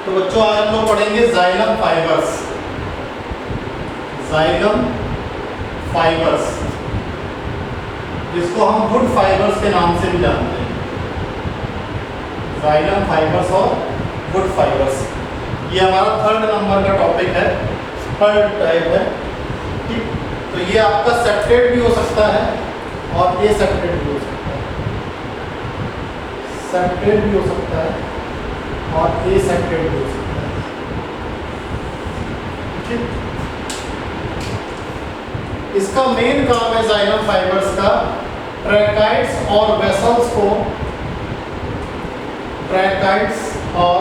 तो बच्चों आज हम लोग पढ़ेंगे जाइलम फाइबर्स। जाइलम फाइबर्स जिसको हम वुड फाइबर्स के नाम से भी जानते हैं। जाइलम फाइबर्स और वुड फाइबर्स, ये हमारा 3rd नंबर का टॉपिक है, 3rd टाइप है। ठीक, तो ये आपका सेप्टेट भी हो सकता है और ये सेप्टेट भी हो सकता है, सेप्टेट भी हो सकता है और ये सेप्टेट भी हो सकता है। ठीक, इसका मेन काम है जाइलम फाइबर्स का ट्रैकाइड्स और वेसल्स को, ट्रैकाइड्स और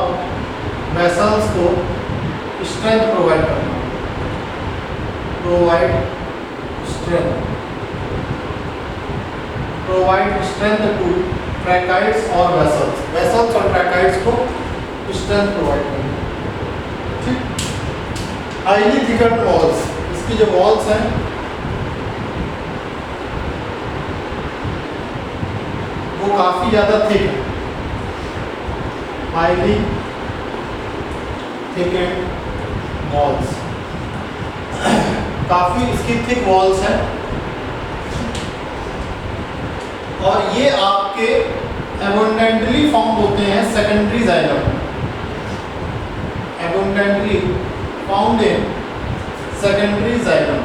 वेसल्स को स्ट्रेंथ प्रोवाइड करना, प्रोवाइड स्ट्रेंथ टू ट्रैकाइड्स और वेसल्स, वेसल्स और ट्रैकाइड्स को स्ट्रेंथ प्रोवाइड करना। ठीक, हाईली थिकन्ड वॉल्स, इसकी जो वॉल्स हैं वो काफी ज्यादा थिक है, हाईली थिकन्ड वॉल्स, काफी इसकी थिक वॉल्स हैं और ये आपके एबंडेंटली फाउंड होते हैं secondary xylem, abundantly found in secondary xylem.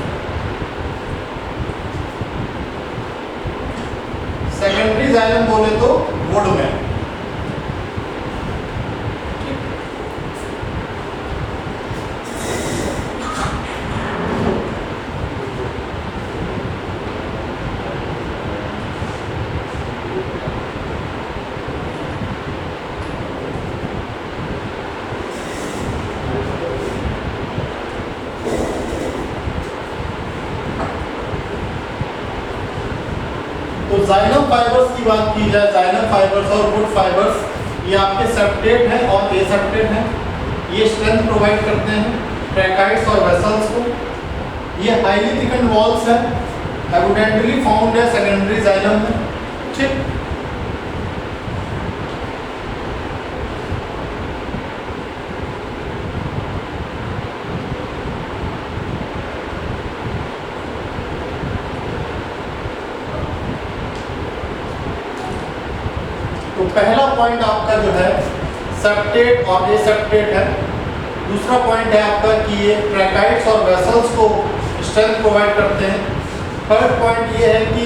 Secondary xylem बोले तो वुड में। तो जाइलम फाइबर्स की बात की जाए, जाइलम फाइबर्स और वुड फाइबर्स ये आपके सेप्टेट हैं और एसेप्टेट हैं। ये स्ट्रेंथ प्रोवाइड करते हैं ट्रैकाइड्स और वेसल्स को। ये हाईली थिकन्ड वॉल्स हैं, एबंडेंटली फाउंड है सेकेंडरी जाइलम में। ठीक, तो पहला पॉइंट आपका जो है सेप्टेट और एसेप्टेट है। दूसरा पॉइंट है आपका कि ये ट्रैकाइड्स और वेसल्स को स्ट्रेंथ प्रोवाइड करते हैं। थर्ड पॉइंट ये है कि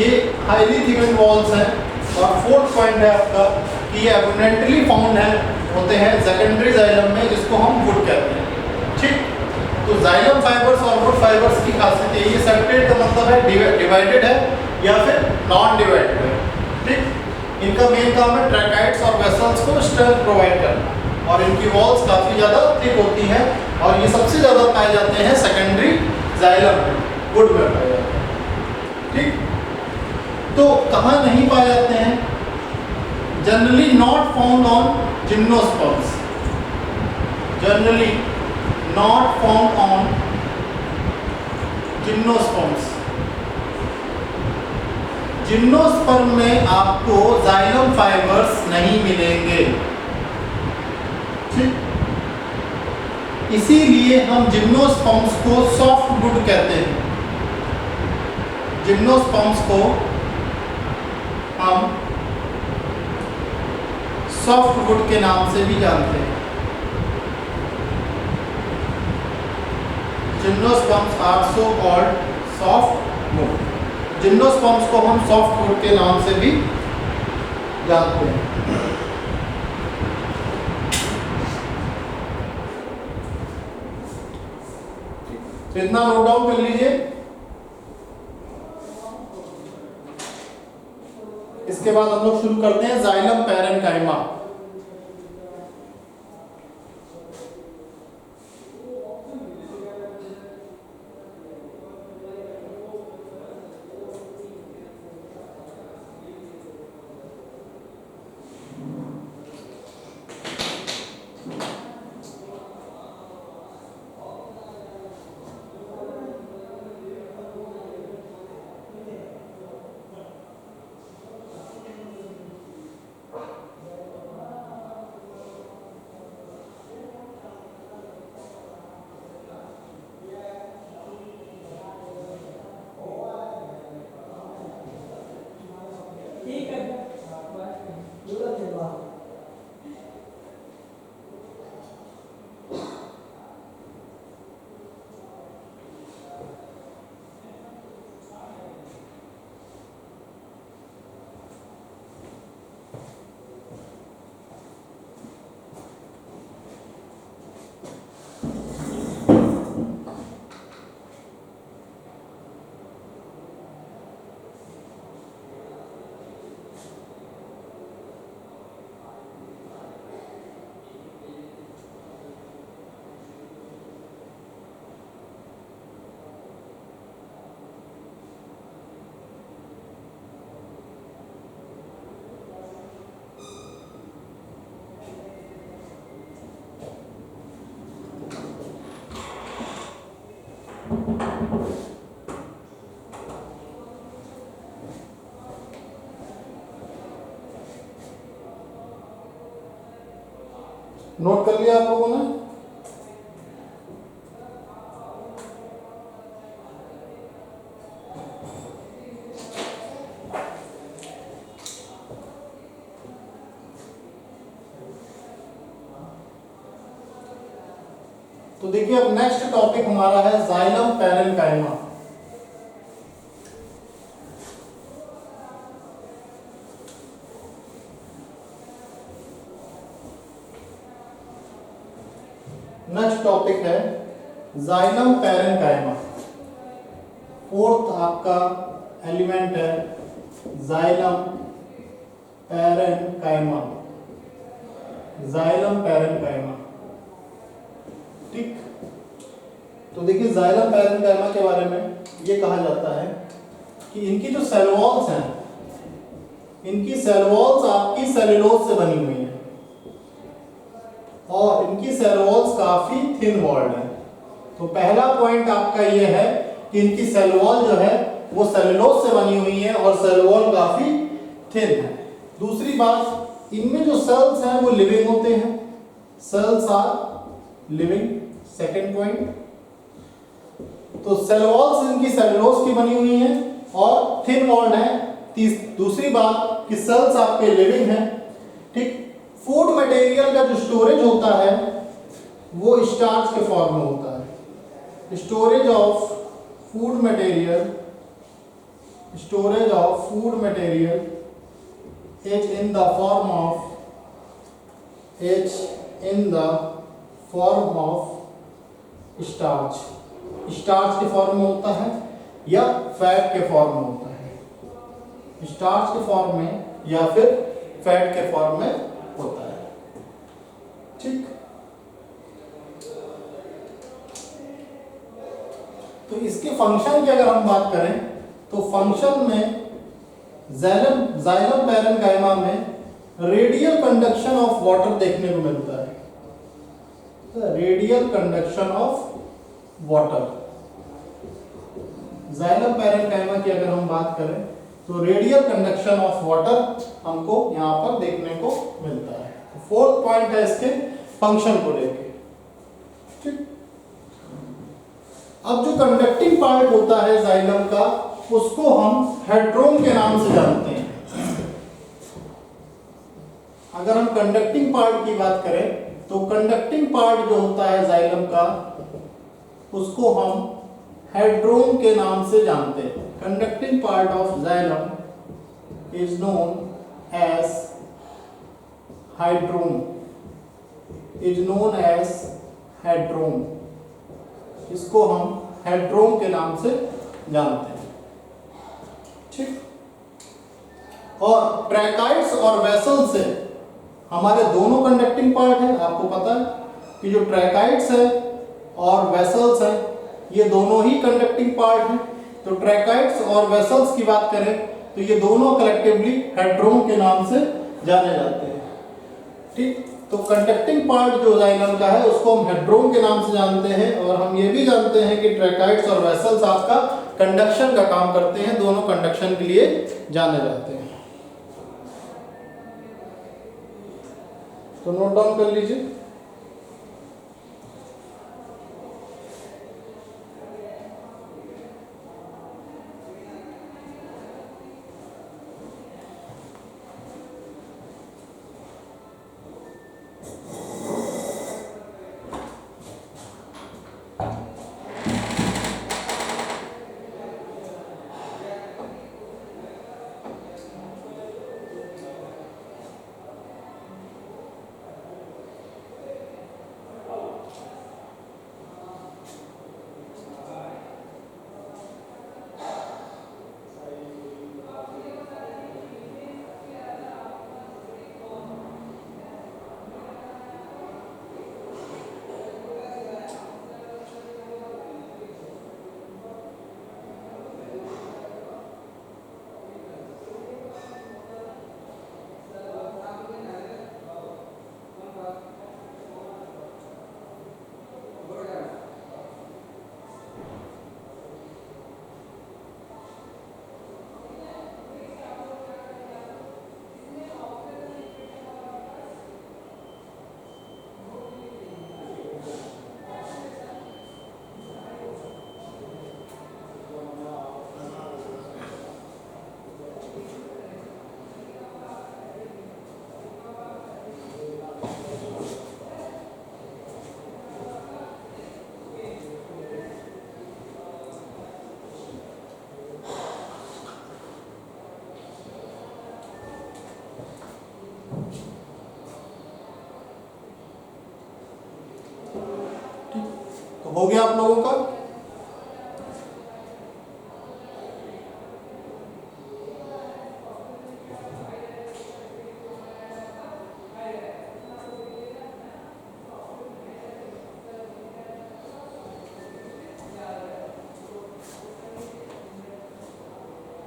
ये हाईली थिकन्ड वॉल्स हैं। और फोर्थ पॉइंट है आपका कि ये एबंडेंटली फाउंड है होते हैं सेकेंडरी जाइलम में, जिसको हम वुड कहते हैं। ठीक, तो जाइलम फाइबर्स और वुड फाइबर्स की खासियत यही है, सेप्टेट का मतलब है डिवाइडेड है या फिर नॉन डिवाइडेड है। ठीक, इनका मेन काम है ट्रैकाइड्स और वेसल्स को स्ट्रेंथ प्रोवाइड करना और इनकी वॉल्स काफी ज्यादा थिक होती हैं और ये सबसे ज्यादा पाए जाते हैं सेकेंडरी जाइलम में, वुड में पाए जाते हैं। ठीक, तो कहाँ नहीं पाए जाते हैं? Generally not found on gymnosperms, generally not found on gymnosperms. Gymnosperm में आपको जाइलम फाइबर्स नहीं मिलेंगे। ठीक, इसीलिए हम जिम्नोस्पर्म्स को सॉफ्ट वुड कहते हैं। जिम्नोस्पर्म्स को हम सॉफ्ट वुड के नाम से भी जानते हैं। Gymnosperms are so called soft wood. Gymnosperms को हम सॉफ्ट वुड के नाम से भी जानते हैं। तो इतना नोट डाउन कर लीजिए। इसके बाद हम लोग शुरू करते हैं जाइलम पैरेन्काइमा। नोट कर लिया आप लोगों ने? तो देखिए अब नेक्स्ट टॉपिक हमारा है जाइलम पैरेन्काइमा। नेक्स्ट टॉपिक है जाइलम पैरेन्काइमा। फोर्थ आपका एलिमेंट है जाइलम पैरेन्काइमा। जाइलम पैरेन्काइमा, ठीक। तो देखिए जाइलम पैरेन्काइमा के बारे में ये कहा जाता है कि इनकी जो सेल वॉल्स हैं, इनकी सेल वॉल्स आपकी सेल्यूलोज से बनी हुई हैं और इनकी सेल वॉल्स काफी थिन वॉल्ड है। तो पहला पॉइंट आपका ये है कि इनकी सेल वॉल जो है वो सेल्यूलोज से बनी हुई है और सेल वॉल काफी थिन है। दूसरी बात, इनमें जो सेल्स हैं वो लिविंग होते हैं, cells are living. Second point, तो सेल वॉल्स इनकी सेल्यूलोज की बनी हुई है और थिन वॉल्ड है। दूसरी बात कि सेल्स आपके लिविंग हैं, ठीक। फूड मटेरियल का जो स्टोरेज होता है वो स्टार्च के फॉर्म में होता है। Storage of food material, storage of food material H in the form of starch, starch के फॉर्म में होता है या फैट के फॉर्म में होता है। स्टार्च के फॉर्म में या फिर फैट के फॉर्म में होता है, ठीक। तो इसके फंक्शन की अगर हम बात करें तो फंक्शन में जाइलम पैरेन्काइमा में रेडियल कंडक्शन ऑफ वाटर देखने को मिलता है। Radial conduction of water, xylem parenchyma की अगर हम बात करें तो रेडियल कंडक्शन ऑफ वाटर हमको यहां पर देखने को मिलता है। तो फोर्थ पॉइंट है इसके फंक्शन को लेके, ठीक। अब जो कंडक्टिंग पार्ट होता है जाइलम का उसको हम हेड्रोम के नाम से जानते हैं। अगर हम कंडक्टिंग पार्ट की बात करें तो कंडक्टिंग पार्ट जो होता है जाइलम का उसको हम हेड्रोम के नाम से जानते हैं। Conducting part of xylem is known as hadrome, is known as hadrome. इसको हम हेड्रोम के नाम से जानते हैं, ठीक। और ट्रैकाइड्स और वेसल से हमारे दोनों कंडक्टिंग पार्ट है। आपको पता है कि जो ट्रैकाइड्स है और वेसल्स है ये दोनों ही कंडक्टिंग पार्ट हैं। तो ट्रैकाइड्स और वेसल्स की बात करें तो ये दोनों कलेक्टिवली हेड्रोम के नाम से जाने जाते हैं, ठीक। तो कंडक्टिंग पार्ट जो जाइलम का है उसको हम हेड्रोम के नाम से जानते हैं और हम ये भी जानते हैं कि ट्रैकाइड्स और वेसल्स आपका कंडक्शन का काम करते हैं, दोनों कंडक्शन के लिए जाने जाते हैं। तो नोट डाउन कर लीजिए। हो गया आप लोगों का?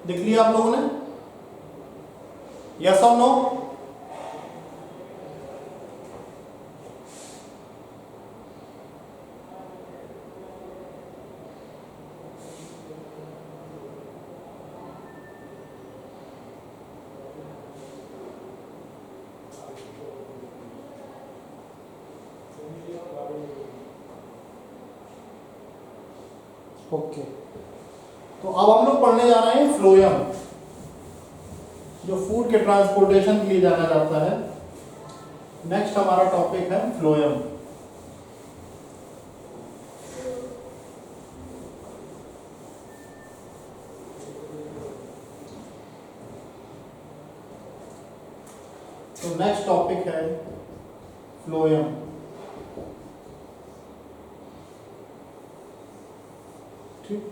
देख लिया आप लोगों ने? यस और नो? ओके, तो अब हम लोग पढ़ने जा रहे हैं फ्लोएम, जो फूड के ट्रांसपोर्टेशन के लिए जाना जाता है। नेक्स्ट हमारा टॉपिक है फ्लोएम। तो नेक्स्ट टॉपिक है फ्लोएम। ठीक,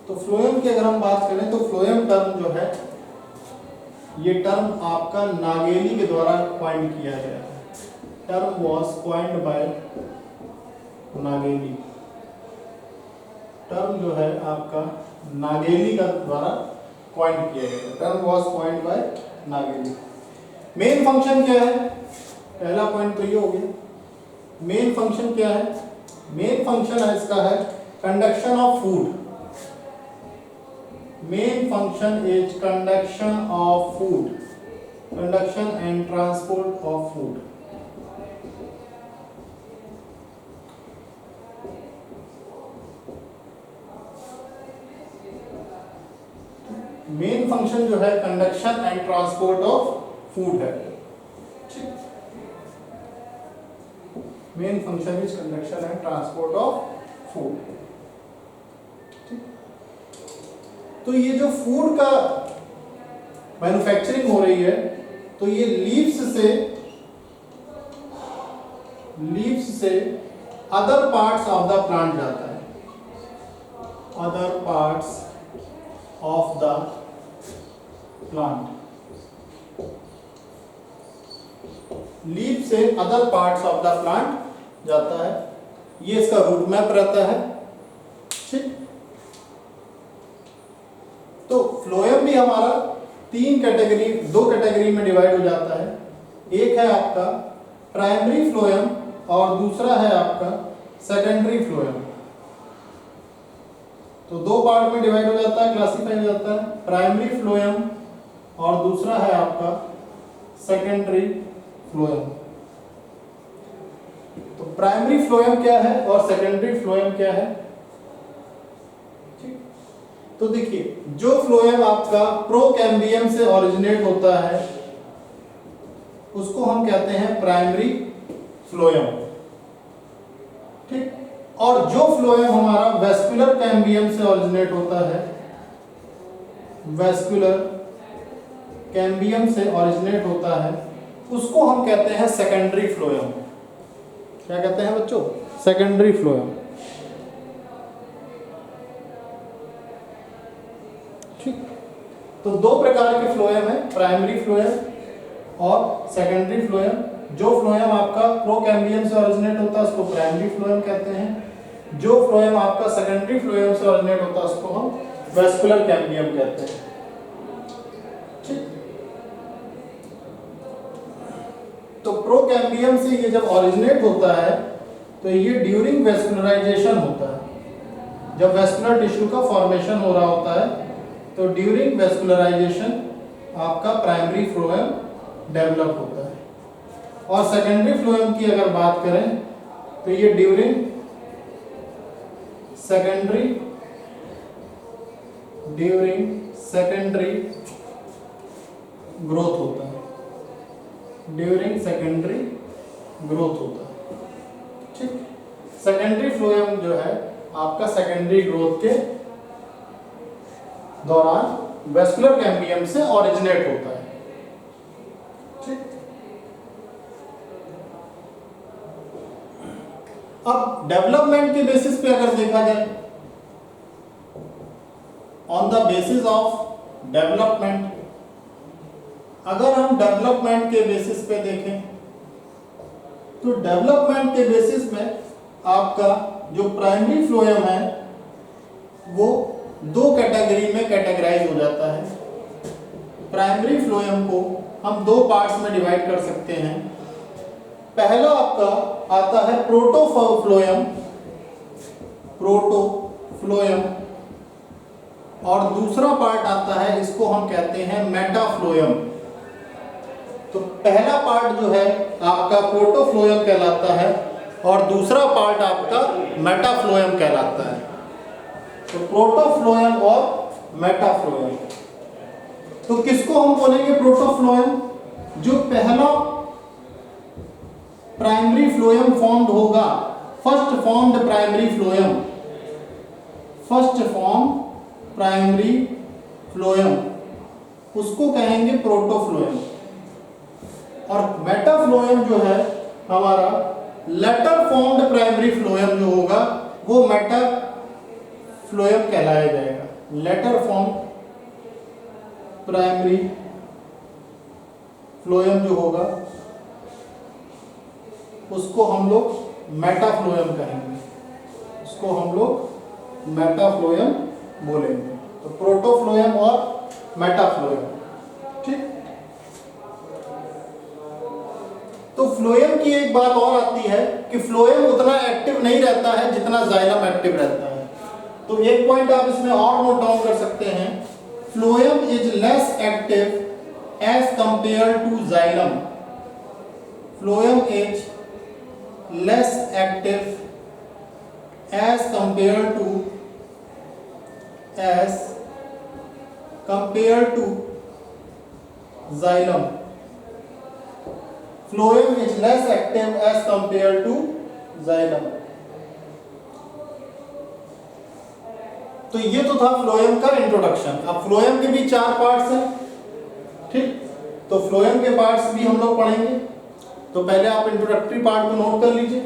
तो फ्लोएम की अगर हम बात करें तो फ्लोएम टर्म जो है, ये टर्म आपका नागेली के द्वारा कॉइन किया गया है। Term was coined bye नागेली। Term जो है आपका नागेली का द्वारा कॉइन किया गया है। Term was coined bye नागेली। Main function क्या है? पहला पॉइंट तो ये हो गया। मेन फंक्शन क्या है? मेन फंक्शन है इसका है conduction of food. Main function is conduction of food, conduction and transport of food. Main function जो है conduction and transport of food है। Main function is conduction and transport of food. तो ये जो food का मैन्युफैक्चरिंग हो रही है, तो ये लीव्स से other parts of the plant जाता है। Other parts of the plant, leave से other parts of the plant जाता है। ये इसका रूट मैप रहता है। ठीक, तो फ्लोएम भी हमारा दो कैटेगरी में डिवाइड हो जाता है। एक है आपका प्राइमरी फ्लोएम और दूसरा है आपका सेकेंडरी फ्लोएम। तो दो पार्ट में डिवाइड हो जाता है, क्लासिफाई हो जाता है। प्राइमरी फ्लोएम और दूसरा है आपका सेकेंडरी फ्लोएम। तो प्राइमरी फ्लोएम क्या है और सेकेंडरी फ्लोएम क्या है? तो देखिए, जो फ्लोएम आपका प्रोकैम्बियम से ओरिजिनेट होता है उसको हम कहते हैं प्राइमरी फ्लोएम। ठीक, और जो फ्लोएम हमारा वेस्कुलर कैम्बियम से ओरिजिनेट होता है, वेस्कुलर कैम्बियम से ओरिजिनेट होता है, उसको हम कहते हैं सेकेंडरी फ्लोएम। क्या कहते हैं बच्चों? Secondary phloem. ठीक, तो दो प्रकार के फ्लोएम है, प्राइमरी फ्लोएम और सेकेंडरी फ्लोएम। जो फ्लोएम आपका प्रोकैम्बियम से ओरिजिनेट होता है उसको प्राइमरी फ्लोएम कहते हैं। जो फ्लोएम आपका सेकेंडरी फ्लोएम से ओरिजिनेट होता है उसको हम वेस्कुलर कैम्बियम कहते हैं। ठीक, तो प्रोकैम्बियम से ये जब ओरिजिनेट होता है तो ये ड्यूरिंग वेस्कुलराइजेशन होता है। जब वेस्कुलर टिश्यू का फॉर्मेशन हो रहा होता है तो ड्यूरिंग वेस्कुलराइजेशन आपका प्राइमरी फ्लोएम डेवलप होता है। और सेकेंडरी फ्लोएम की अगर बात करें तो ये ड्यूरिंग सेकेंडरी ग्रोथ होता है। ड्यूरिंग सेकेंडरी ग्रोथ होता है। ठीक, सेकेंडरी फ्लोएम जो है आपका सेकेंडरी ग्रोथ के दौरान वेस्कुलर कैम्बियम से ओरिजिनेट होता है। ठीक, अब डेवलपमेंट के बेसिस पे अगर देखा जाए, on the basis of development, अगर हम डेवलपमेंट के बेसिस पे देखें तो डेवलपमेंट के बेसिस में आपका जो प्राइमरी फ्लोएम है वो दो कैटेगरी में कैटेगराइज हो जाता है। प्राइमरी फ्लोएम को हम दो पार्ट्स में डिवाइड कर सकते हैं। पहला आपका आता है प्रोटोफ्लोएम, प्रोटोफ्लोएम, और दूसरा पार्ट आता है, इसको हम कहते हैं मेटाफ्लोएम। तो पहला पार्ट जो है आपका प्रोटोफ्लोएम कहलाता है और दूसरा पार्ट आपका मेटाफ्लोएम कहलाता है। तो प्रोटोफ्लोएम और मेटाफ्लोएम, तो किसको हम बोलेंगे प्रोटोफ्लोएम? जो पहला प्राइमरी फ्लोएम फॉर्म्ड होगा, first formed primary phloem, first form primary phloem, उसको कहेंगे प्रोटोफ्लोएम। और मेटाफ्लोएम जो है हमारा लेटर फॉर्म्ड प्राइमरी फ्लोएम जो होगा वो मेटाफ्लोएम कहलाया जाएगा। लेटर फॉर्म प्राइमरी फ्लोएम जो होगा उसको हम लोग मेटाफ्लोएम कहेंगे, उसको हम लोग मेटाफ्लोएम बोलेंगे। तो प्रोटोफ्लोएम और मेटाफ्लोएम, ठीक। तो फ्लोएम की एक बात और आती है कि फ्लोएम उतना एक्टिव नहीं रहता है जितना जाइलम एक्टिव रहता है। तो एक पॉइंट आप इसमें और नोट डाउन कर सकते हैं, phloem is less active as compare to xylem. Phloem is less active as compared to xylem. Phloem is less active as compared to xylem. तो ये तो था फ्लोएम का इंट्रोडक्शन। अब फ्लोएम के भी चार पार्ट्स हैं, ठीक। तो फ्लोएम के पार्ट्स भी हम लोग पढ़ेंगे। तो पहले आप इंट्रोडक्टरी पार्ट को नोट कर लीजिए।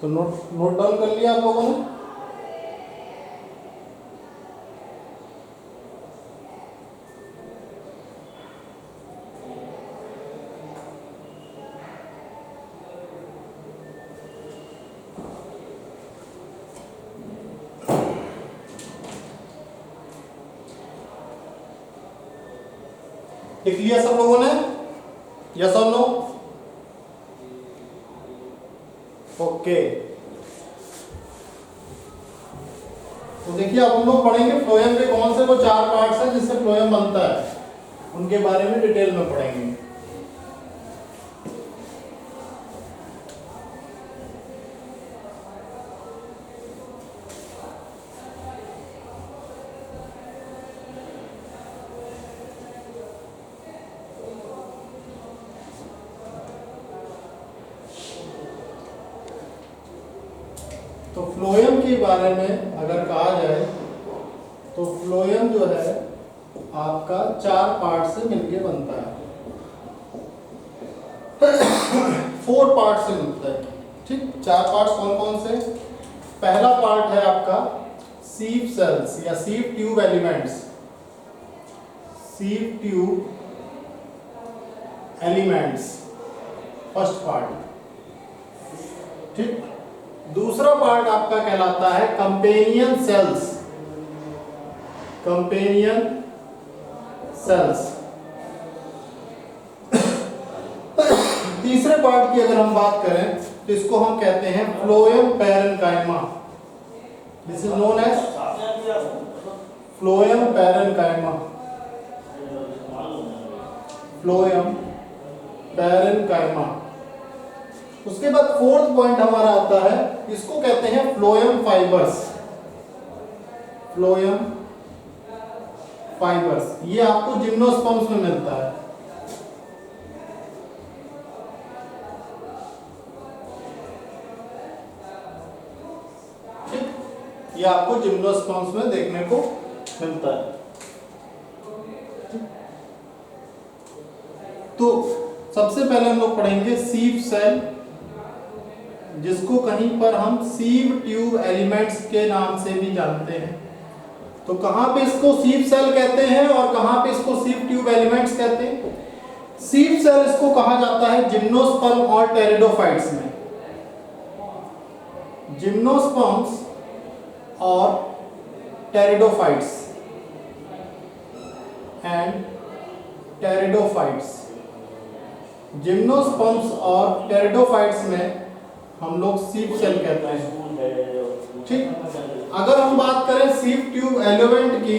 तो नोट डाउन कर लिया आप लोगों ने? लिख लिया सब लोगों ने? यस और नो? ओके। तो देखिए अब हम लोग पढ़ेंगे फ्लोएम के कौन से वो 4 पार्ट्स हैं जिससे फ्लोएम बनता है, उनके बारे में डिटेल में पढ़ेंगे। तो फ्लोएम के बारे में अगर कहा जाए तो फ्लोएम जो है आपका 4 पार्ट से मिलके बनता है। 4 पार्ट से मिलता है, ठीक। 4 पार्ट्स कौन कौन से? पहला पार्ट है आपका सीव सेल्स या सीव tube elements. सीव tube elements first part, ठीक। दूसरा पार्ट आपका कहलाता है कंपेनियन सेल्स। Companion sales. तीसरे पार्ट की अगर हम बात करें तो इसको हम कहते हैं phloem parenchyma. This is known as phloem parenchyma. Phloem parenchyma. उसके बाद फोर्थ पॉइंट हमारा आता है, इसको कहते हैं फ्लोएम फाइबर्स। फ्लोएम फाइबर्स ये आपको जिम्नोस्पर्म्स में मिलता है। ठीक, ये आपको जिम्नोस्पर्म्स में देखने को मिलता है। तो सबसे पहले हम लोग पढ़ेंगे सीव सेल, जिसको कहीं पर हम सीव ट्यूब एलिमेंट्स के नाम से भी जानते हैं। तो कहां पे इसको सीव सेल कहते हैं और कहां पे इसको सीव ट्यूब एलिमेंट्स कहते हैं? सीव सेल इसको कहा जाता है जिम्नोस्पर्म और टेरिडोफाइट्स में। जिम्नोस्पर्म्स और टेरिडोफाइट्स एंड टेरिडोफाइट्स। जिम्नोस्पर्म्स और टेरिडोफाइट्स में हम लोग सीव सेल कहते हैं, ठीक। अगर हम बात करें सीव ट्यूब एलिमेंट की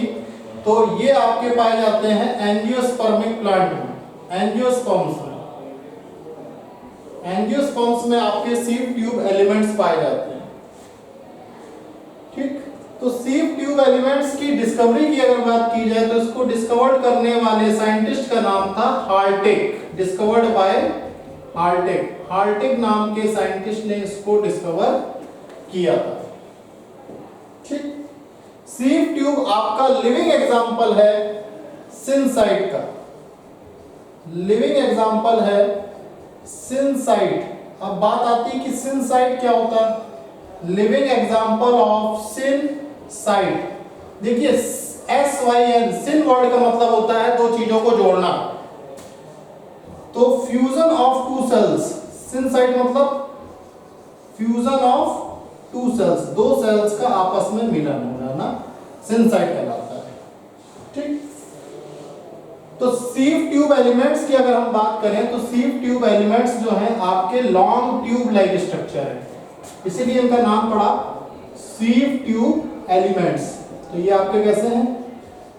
तो ये आपके पाए जाते हैं एंजियोस्पर्मिक प्लांट में, एंजियोस्पर्म्स में। एंजियोस्पर्म्स में आपके सीव ट्यूब एलिमेंट्स पाए जाते हैं, ठीक। तो सीव ट्यूब एलिमेंट्स की डिस्कवरी की अगर बात की जाए तो इसको डिस्कवर्ड करने वाले साइंटिस्ट का नाम था Heartect. Discovered by Heartect. Heartect नाम के साइंटिस्ट ने इसको डिस्कवर किया था, ठीक। सीव ट्यूब आपका लिविंग एग्जांपल है सिनसाइट का। लिविंग एग्जांपल है सिनसाइट। अब बात आती है कि सिनसाइट क्या होता है? Living example of syncyte. देखिए SYN, सिन वर्ड का मतलब होता है दो चीजों को जोड़ना। तो फ्यूजन ऑफ टू सेल्स, सिनसाइट मतलब फ्यूजन ऑफ टू सेल्स, दो सेल्स का आपस में मिलन होना ना सिनसाइट कहलाता है, ठीक। तो सीव ट्यूब एलिमेंट्स की अगर हम बात करें तो सीव ट्यूब एलिमेंट्स जो हैं आपके लॉन्ग ट्यूब लाइक स्ट्रक्चर है, इसीलिए इनका नाम पड़ा सीव ट्यूब एलिमेंट्स। तो ये आपके कैसे हैं?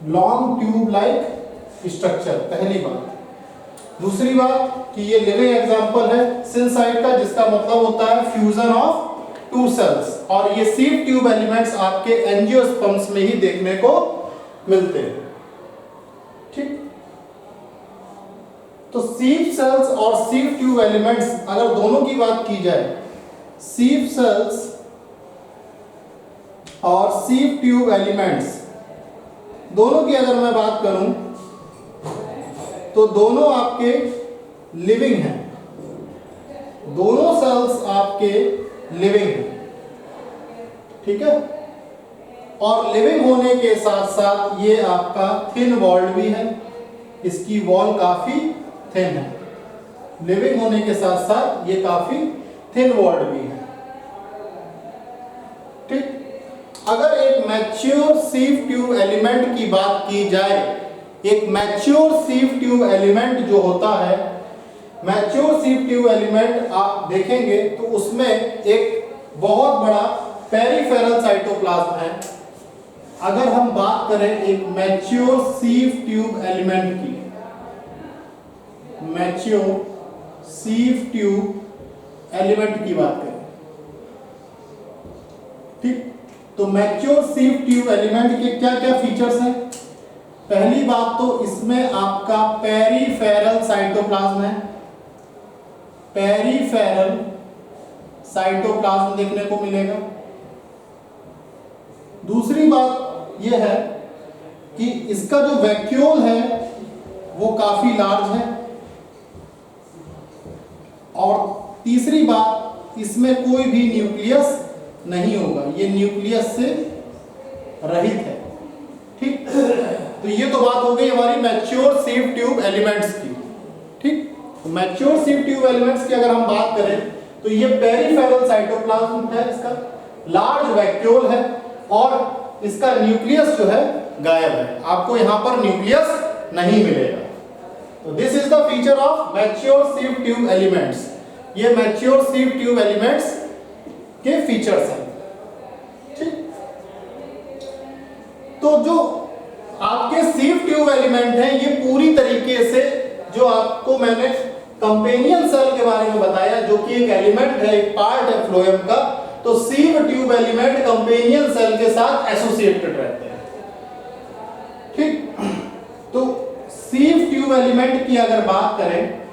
लॉन्ग ट्यूब लाइक स्ट्रक्चर, पहली बात। दूसरी बात कि ये लिविंग एग्जांपल है सिनसाइट का, जिसका मतलब होता है फ्यूजन ऑफ टू सेल्स। और ये सीव ट्यूब एलिमेंट्स आपके एंजियोस्पर्म्स में ही देखने को मिलते हैं, ठीक। तो सीव सेल्स और सीव ट्यूब एलिमेंट्स अगर दोनों की बात की जाए, सीव सेल्स और सीव ट्यूब एलिमेंट्स दोनों की अगर मैं बात करूं तो दोनों आपके लिविंग हैं। दोनों सेल्स आपके लिविंग है, ठीक है। और लिविंग होने के साथ साथ ये आपका थिन वॉल्ड भी है, इसकी वॉल काफी थिन है। लिविंग होने के साथ साथ ये काफी थिन वॉल्ड भी है, ठीक। अगर एक मैच्योर सीव ट्यूब एलिमेंट की बात की जाए, एक मैच्योर सीव ट्यूब एलिमेंट जो होता है, मैच्योर सीव ट्यूब एलिमेंट आप देखेंगे तो उसमें एक बहुत बड़ा पेरिफेरल साइटोप्लाज्म है। अगर हम बात करें एक मैच्योर सीव ट्यूब एलिमेंट की, मैच्योर सीव ट्यूब एलिमेंट की बात करें, ठीक, तो मैच्योर सीव ट्यूब एलिमेंट के क्या क्या फीचर्स हैं? पहली बात तो इसमें आपका पेरिफेरल साइटोप्लाज्म है, पेरिफेरल साइटोप्लाज्म देखने को मिलेगा। दूसरी बात यह है कि इसका जो वैक्यूल है वो काफी लार्ज है। और तीसरी बात, इसमें कोई भी न्यूक्लियस नहीं होगा, ये न्यूक्लियस से रहित है, ठीक। तो ये तो बात हो गई हमारी मैच्योर सीव ट्यूब एलिमेंट्स की, ठीक। मैच्योर सीव ट्यूब एलिमेंट्स की अगर हम बात करें तो ये पेरिफेरल साइटोप्लाज्म है, इसका लार्ज वैक्यूल है और इसका न्यूक्लियस जो है गायब है, आपको यहां पर न्यूक्लियस नहीं मिलेगा। तो this is the feature of mature सीव tube elements. ये मैच्योर सीव ट्यूब एलिमेंट्स के फीचर्स हैं, ठीक। तो जो आपके सीव ट्यूब एलिमेंट हैं, ये पूरी तरीके से जो आपको मैंने कंपेनियन सेल के बारे में बताया, जो कि एक एलिमेंट है, एक पार्ट है फ्लोएम का, तो sieve tube element companion cell के साथ एसोसिएटेड रहते हैं, ठीक। तो सीव ट्यूब एलिमेंट की अगर बात करें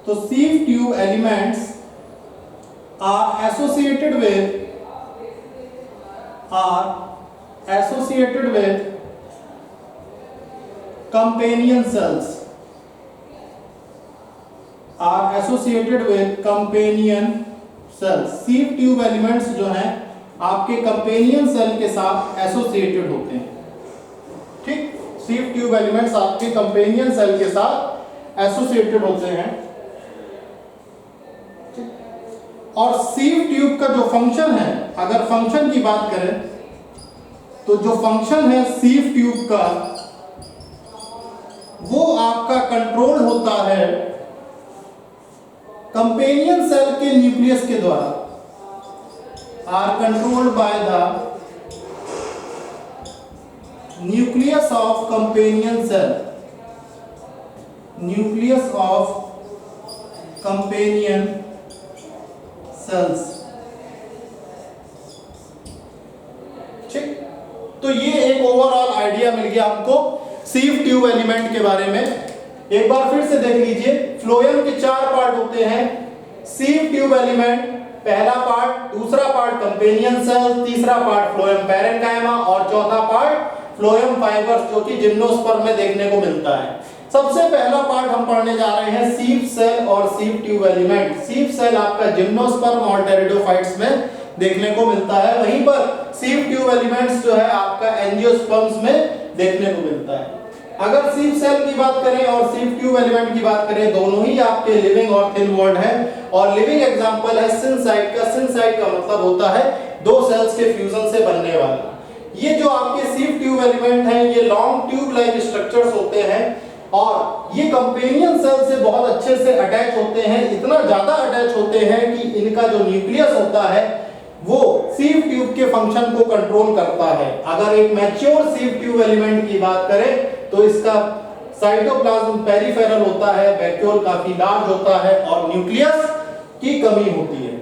तो sieve tube elements are associated with companion cells, are associated with companion cells. Sieve tube elements जो हैं आपके कंपेनियन सेल के साथ एसोसिएटेड होते हैं, ठीक। सीव ट्यूब एलिमेंट्स आपके कंपेनियन सेल के साथ एसोसिएटेड होते हैं, ठीक। और सीव ट्यूब का जो फंक्शन है, अगर फंक्शन की बात करें तो जो फंक्शन है सीव ट्यूब का, वो आपका कंट्रोल होता है कंपेनियन सेल के न्यूक्लियस के द्वारा, are controlled by the nucleus of companion cell, nucleus of companion cells, ठीक। तो ये एक ओवरऑल आइडिया मिल गया हमको सीव ट्यूब एलिमेंट के बारे में। एक बार फिर से देख लीजिए, फ्लोएम के 4 पार्ट होते हैं। सीव ट्यूब एलिमेंट पहला पार्ट, दूसरा पार्ट कंपेनियन सेल, तीसरा पार्ट फ्लोएम पैरेन्काइमा और चौथा पार्ट फ्लोएम फाइबर्स, जो कि जिम्नोस्पर्म में देखने को मिलता है। सबसे पहला पार्ट हम पढ़ने जा रहे हैं सीव सेल और सीव ट्यूब एलिमेंट। सीव सेल आपका जिम्नोस्पर्म और टेरिडोफाइट्स में देखने को मिलता है, वहीं पर सीव ट्यूब एलिमेंट्स जो है आपका एंजियोस्पर्म्स में देखने को मिलता है। अगर सीव सेल की बात करें और सीव ट्यूब एलिमेंट की बात करें, दोनों ही आपके लिविंग और थिन वॉल्ड है। और लिविंग एग्जांपल है सिनसाइट का। सिनसाइट का मतलब होता है दो सेल्स के फ्यूजन से बनने वाला। ये जो आपके सीव ट्यूब एलिमेंट हैं, ये लॉन्ग ट्यूब लाइक स्ट्रक्चर्स होते हैं और ये कंपेनियन सेल से बहुत अच्छे से अटैच होते हैं, इतना ज्यादा अटैच होते हैं कि इनका जो न्यूक्लियस होता है वो सीव ट्यूब के फंक्शन को कंट्रोल करता है। अगर एक मैच्योर सीव ट्यूब एलिमेंट की बात करें तो इसका साइटोप्लाज्म पेरिफेरल होता है, वैक्यूल काफी लार्ज होता है और न्यूक्लियस की कमी होती है।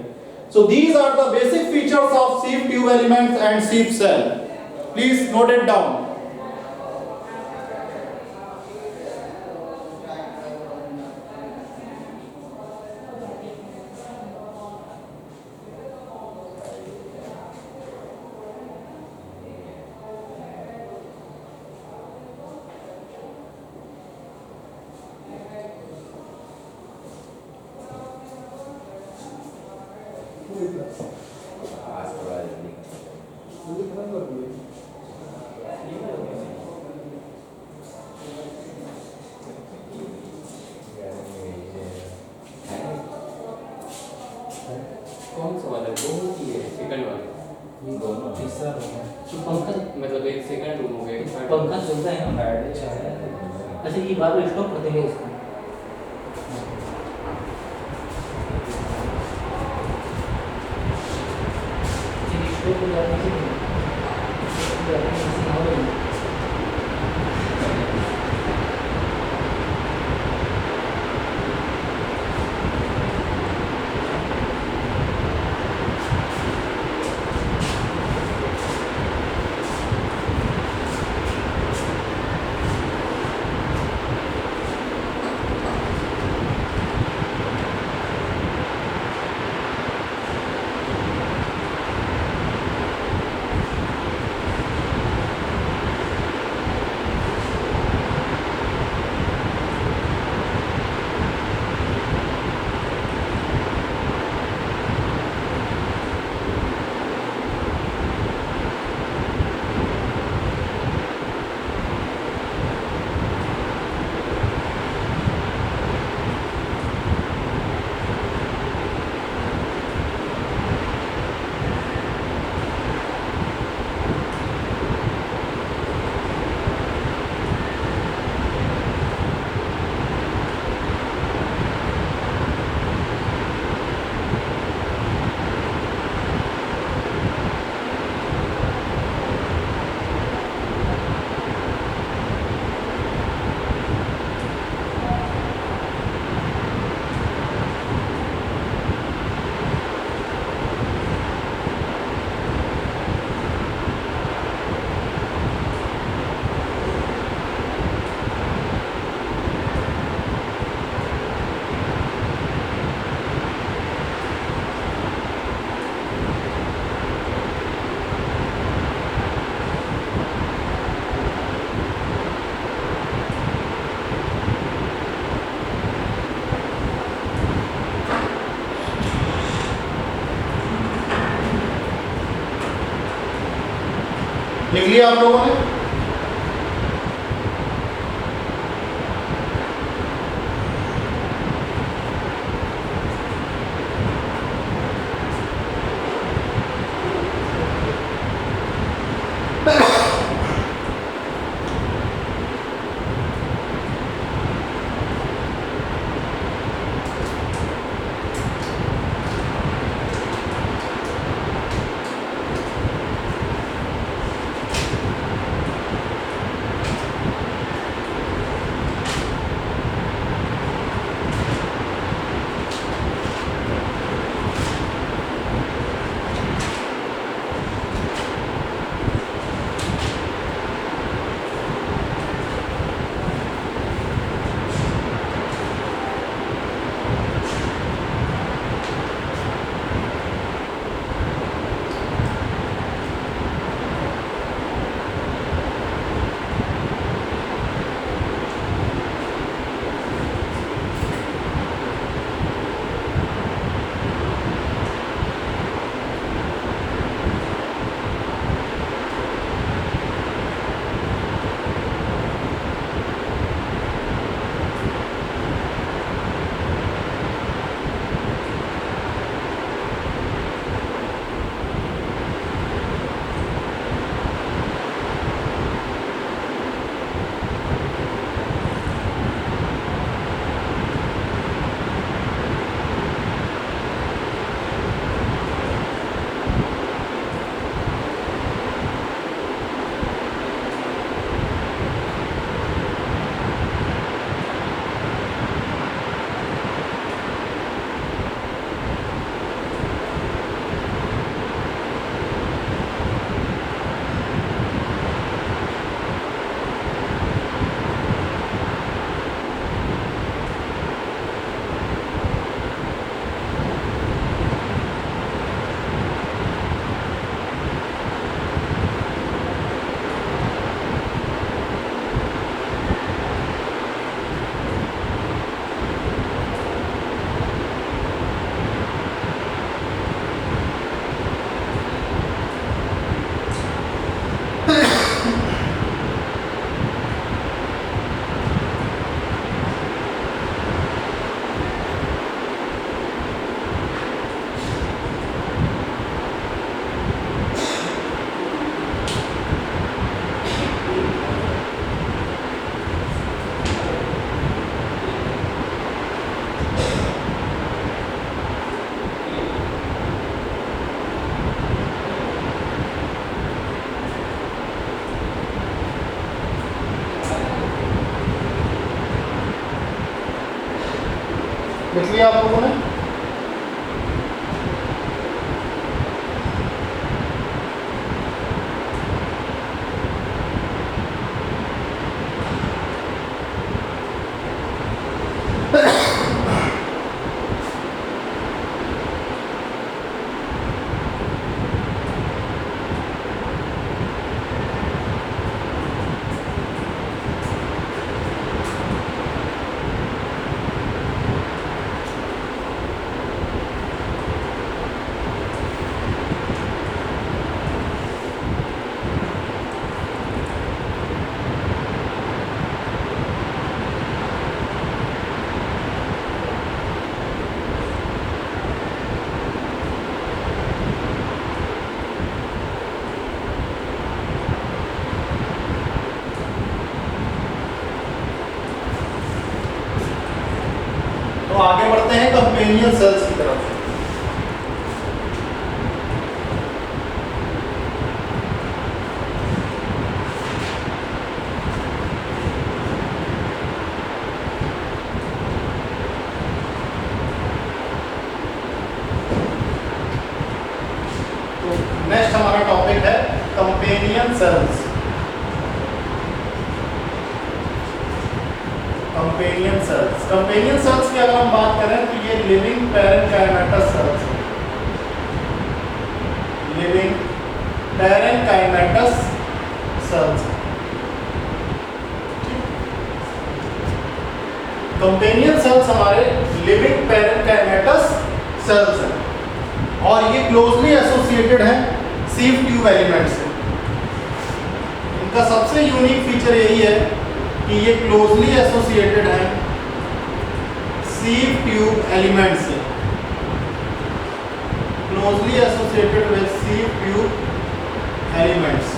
So these are the basic features of sieve tube elements and sieve cell. Please note it down. आज थोड़ा जल्दी कौन सा वाला दो की है सेकंड वाले दोनों तीसरा रूम है तो पंखा मतलब एक सेकंड रूम हो गया एक third पंखा चलता है ना। अच्छा ये बार बार स्टॉप कर देंगे इसको। ये स्टॉप हो जाने से लिख लिया आप लोगों ने? लिख लिया आप लोगों ने? तो आगे बढ़ते हैं कंपेनियन सेल्स की तरफ। तो नेक्स्ट हमारा टॉपिक है कंपेनियन सेल्स। कंपेनियन सेल्स की अगर हम बात करें तो ये लिविंग पैरेनकाइमेटस सेल्स है। Living parenchymatous cells. Companion cells हमारे लिविंग पैरेनकाइमेटस सेल्स हैं और ये क्लोजली एसोसिएटेड है सीव ट्यूब एलिमेंट से। इनका सबसे यूनिक फीचर यही है कि ये क्लोजली एसोसिएटेड है सीव ट्यूब एलिमेंट से। Closely associated with सीव tube elements.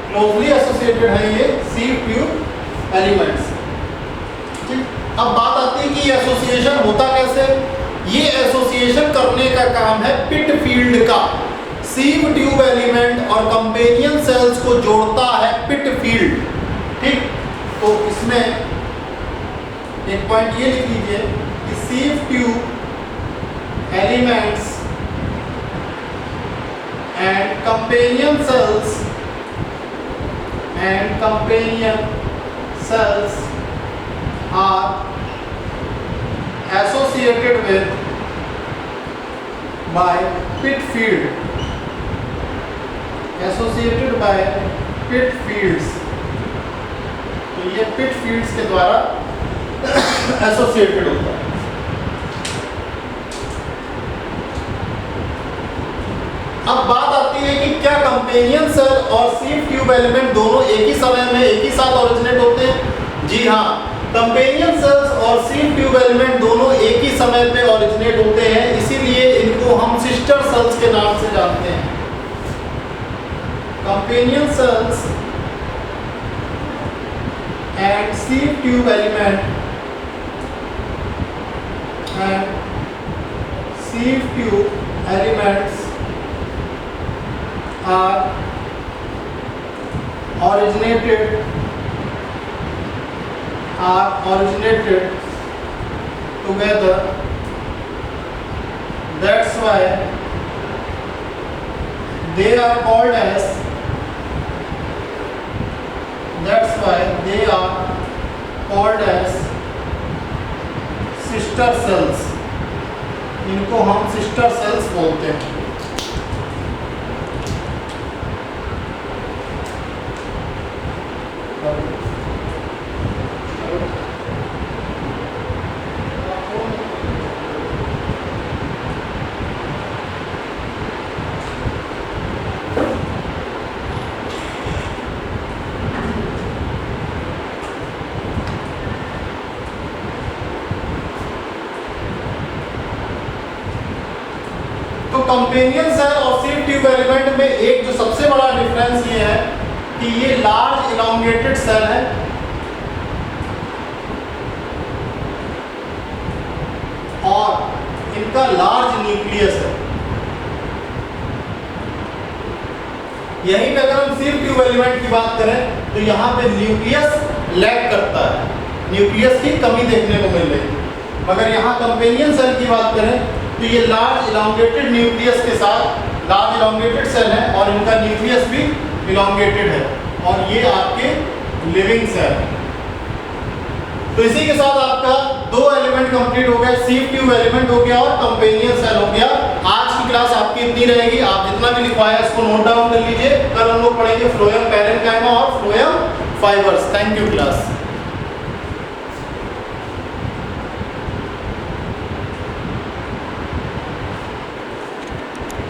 Closely associated है ये सीव ट्यूब एलिमेंट्स। ठीक, अब बात आती है कि ये एसोसिएशन होता कैसे। ये एसोसिएशन करने का काम है पिटफील्ड का। सीव ट्यूब एलिमेंट और कंपेनियन सेल्स को जोड़ता है पिटफील्ड। ठीक, तो इसमें एक पॉइंट ये लिख लीजिए कि sieve tube elements and companion cells are associated with by pitfield. Associated by pitfields. तो ये पिटफील्ड्स के द्वारा एसोसिएटेड होता है। अब बात आती है कि क्या कंपेनियन सेल और सीव ट्यूब एलिमेंट दोनों एक ही समय में एक ही साथ ओरिजिनेट होते हैं? जी हाँ, कंपेनियन सेल्स और सीव ट्यूब एलिमेंट दोनों एक ही समय पे ओरिजिनेट होते हैं, इसीलिए इनको हम सिस्टर सेल्स के नाम से जानते हैं। Companion cells and sieve tube element and sieve tube elements are originated together. That's why they are called as sister cells. इनको हम सिस्टर सेल्स बोलते हैं। कंपेनियन सेल और सीव ट्यूब एलिमेंट में एक जो सबसे बड़ा डिफरेंस ये है कि ये लार्ज इलॉन्गेटेड सेल है और इनका लार्ज न्यूक्लियस है। यहीं पे अगर हम सीव ट्यूब एलिमेंट की बात करें तो यहाँ पे न्यूक्लियस लैग करता है, न्यूक्लियस की कमी देखने को मिल रही है। मगर यहाँ कंपेनियन सेल की बात करें तो ये लार्ज इलांगेटेड न्यूक्लियस के साथ लार्ज इलांगेटेड सेल है और इनका न्यूक्लियस भी इलांगेटेड है और ये आपके लिविंग सेल है। तो इसी के साथ आपका 2 एलिमेंट कंप्लीट हो गया, सीव ट्यूब एलिमेंट हो गया और कंपेनियन सेल हो गया। आज की क्लास आपकी इतनी रहेगी, आप जितना भी लिखवाया इसको नोट डाउन कर लीजिए। कल हम लोग पढ़ेंगे फ्लोएम पैरेन्काइमा और phloem fibres. Thank you class.